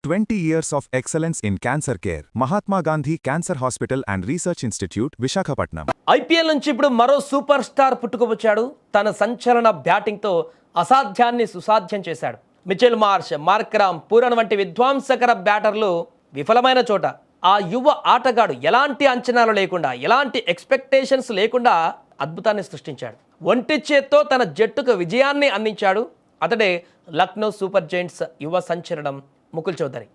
20 years of excellence in cancer care. Mahatma Gandhi Cancer Hospital and Research Institute, Visakhapatnam. IPL నుంచి ఇప్పుడు మరో super star పుట్టుకొచ్చాడు. తన సంచలన బ్యాటింగ్తో అసాధ్యాన్ని సుసాధ్యం చేశాడు. మిచెల్ మార్ష్, మార్క్రామ్, పూరన్ వంటి విధ్వంసకర బ్యాటర్లు విఫలమైన చోట ఆ యువ ఆటగాడు ఎలాంటి అంచనాలు లేకుండా, ఎలాంటి ఎక్స్పెక్టేషన్స్ లేకుండా అద్భుతాన్ని సృష్టించాడు. ఒంటి చేత్తో తన జట్టుకు విజయాన్ని అందించాడు. అతడే లక్నో సూపర్ జైంట్స్ యువ సంచలనం ముకుల్ చౌదరి.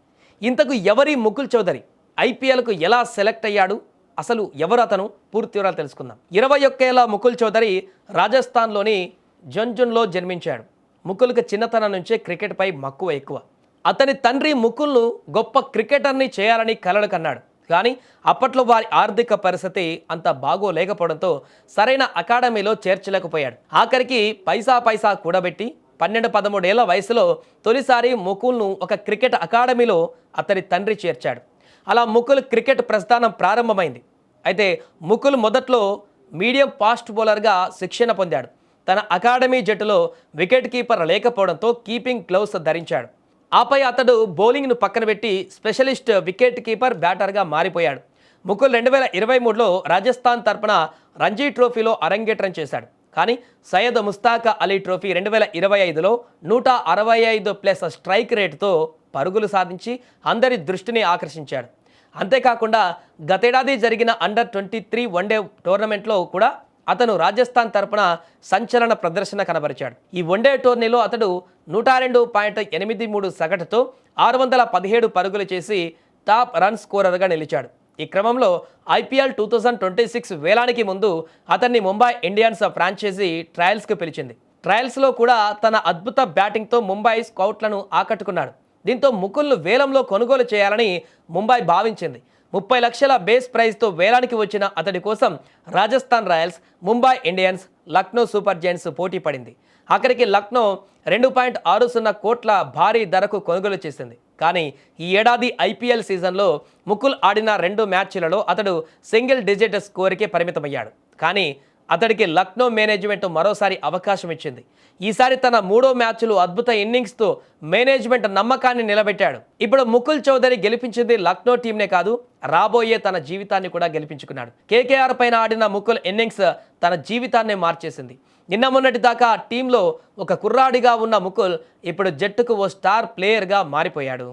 ఇంతకు ఎవరి ముకుల్ చౌదరి? ఐపీఎల్కు ఎలా సెలెక్ట్ అయ్యాడు? అసలు ఎవరు అతను? పూర్తి వివరాలు తెలుసుకుందాం. 21 ఏళ్ల ముకుల్ చౌదరి రాజస్థాన్లోని జంజున్లో జన్మించాడు. ముకుల్కి చిన్నతనం నుంచే క్రికెట్పై మక్కువ ఎక్కువ. అతని తండ్రి ముకుల్ను గొప్ప క్రికెటర్ని చేయాలని కలలు కన్నాడు. కానీ అప్పట్లో వారి ఆర్థిక పరిస్థితి అంత బాగోలేకపోవడంతో సరైన అకాడమీలో చేర్చలేకపోయాడు. ఆఖరికి పైసా కూడబెట్టి 12-13 ఏళ్ల వయసులో తొలిసారి ముకుల్ను ఒక క్రికెట్ అకాడమీలో అతని తండ్రి చేర్చాడు. అలా ముకుల్ క్రికెట్ ప్రస్థానం ప్రారంభమైంది. అయితే ముకుల్ మొదట్లో మీడియం ఫాస్ట్ బౌలర్గా శిక్షణ పొందాడు. తన అకాడమీ జట్టులో వికెట్ కీపర్ లేకపోవడంతో కీపింగ్ గ్లౌస్ ధరించాడు. ఆపై అతడు బౌలింగ్ను పక్కన పెట్టి స్పెషలిస్ట్ వికెట్ కీపర్ బ్యాటర్గా మారిపోయాడు. ముకుల్ 2023లో రాజస్థాన్ తరపున రంజీ ట్రోఫీలో అరంగేట్రం చేశాడు. కానీ సయ్యద్ ముస్తాక్ అలీ ట్రోఫీ 2025లో 165+ స్ట్రైక్ రేటుతో పరుగులు సాధించి అందరి దృష్టిని ఆకర్షించాడు. అంతేకాకుండా గతేడాది జరిగిన అండర్-23 వన్డే టోర్నమెంట్లో కూడా అతను రాజస్థాన్ తరపున సంచలన ప్రదర్శన కనబరిచాడు. ఈ వన్డే టోర్నీలో అతడు 102.83 సగటుతో 617 పరుగులు చేసి టాప్ రన్ స్కోరర్గా నిలిచాడు. ఈ క్రమంలో ఐపీఎల్ 2026 వేలానికి ముందు అతన్ని ముంబై ఇండియన్స్ ఫ్రాంచైజీ ట్రయల్స్కి పిలిచింది. ట్రయల్స్లో కూడా తన అద్భుత బ్యాటింగ్తో ముంబై స్కౌట్లను ఆకట్టుకున్నాడు. దీంతో ముకుల్ను వేలంలో కొనుగోలు చేయాలని ముంబై భావించింది. 30 లక్షల బేస్ ప్రైజ్తో వేలానికి వచ్చిన అతడి కోసం Rajasthan Royals, Mumbai Indians, Lucknow super Giants పోటీ పడింది. అక్కడికి లక్నో 2.60 కోట్ల భారీ ధరకు కొనుగోలు చేసింది. కానీ ఈ ఏడాది ఐపీఎల్ సీజన్లో ముకుల్ ఆడిన 2 మ్యాచ్లలో అతడు సింగిల్ డిజిట్ స్కోర్కే పరిమితమయ్యాడు. కానీ అతడికి లక్నో మేనేజ్మెంట్ మరోసారి అవకాశం ఇచ్చింది. ఈసారి తన 3వ మ్యాచ్లో అద్భుత ఇన్నింగ్స్తో మేనేజ్మెంట్ నమ్మకాన్ని నిలబెట్టాడు. ఇప్పుడు ముకుల్ చౌదరి గెలిపించింది లక్నో టీంనే కాదు, రాబోయే తన జీవితాన్ని కూడా గెలిపించుకున్నాడు. కేకేఆర్ పైన ఆడిన ముకుల్ ఇన్నింగ్స్ తన జీవితాన్నే మార్చేసింది. నిన్న మొన్నటి దాకా టీంలో ఒక కుర్రాడిగా ఉన్న ముకుల్ ఇప్పుడు జట్టుకు ఓ స్టార్ ప్లేయర్గా మారిపోయాడు.